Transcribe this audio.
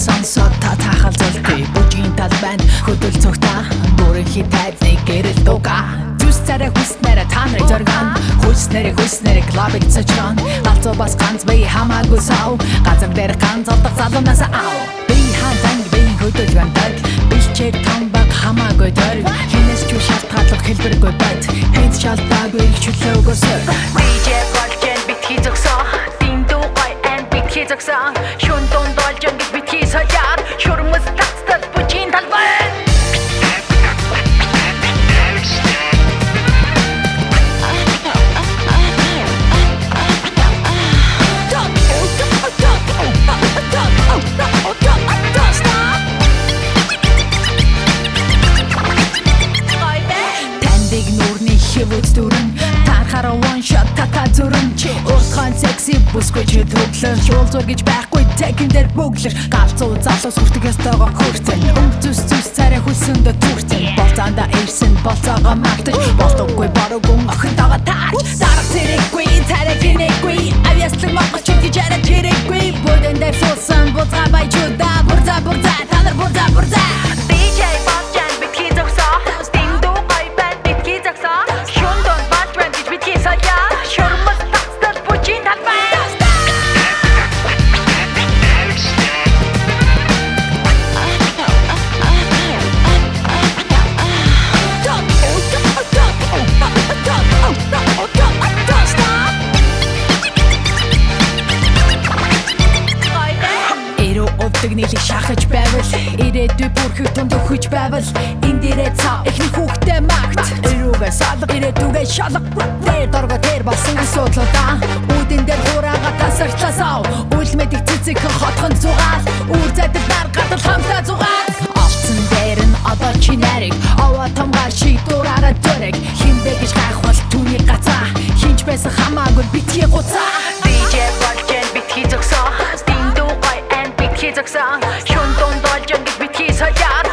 Сонсоод та таахал золтой бүжгийн талбайд хөдөл цогтаа бүрэн хитайдны гэрэл дуга зүс царай хүснээрэ та нарыг зоргон хүснээрэ клабыг цочрон галзуу бас ганц бай хамаагүй сав газар дээр ганц олдох залуунаас ав би хандан би хөдөл гантаг бэлчээр тамбаг хамаагүй дөрв хинээс ч шалтгаалах хэлбэргүй бат хэнц шалтгаагүй их чөлөөгөөс DJ болжэн битгий зогсоо диндүү гой эн битгий зогсоо шүн дунд болжэн битгий саяар шурмус тацтал бүжгийн талбай Хевүүц дүрэн тархаараа one shot тата зүрэн чи уртхан секси бүсгүй чи төглөр шуул зур гэж байхгүй текин дээр бүглэр галзуу залуус хүртэх ёстойгоо хүртэн зүс царай хүсэндө түртэн болцаанда ирсэн болцоогоо магтаж болдоггүй баруугүй охин тагаа таач дарах зэрэггүй царай гинэггүй авьяаслаг монголч гэж арай тэрэггүй бүдэн дээр суусан буцаа баячуда бурза талар бурза DJ болжан битгий зогсоо диндүү гой банд битгий зогсоо Тэглийг шахаж байвал ирээдүй бүрхэг тунд өгч байвал энэ дээрээ цаа ихний хүүхдээ магт ирүүгээ салга ирээдүгээ шалга дээр дорго дээр болсон асуудлуудаа үүдэн дээр хураага тасарчласаа үл мэдих цэцэгхэн хотхон зугаал үр зайдаг нар гадал хамтаа зугаал алцсан дээр нь одоо чи нарыг аваа тамгаар шиг дураараа дөрэг хинбэ гэж гайхвал түүний гацаа хинч байсан хамаагүй битгий гуцаа DJ болжэн битгий зогсоо диндүү гой эн битгий зогсоо шүн дунд олжэн гэж битгий саяар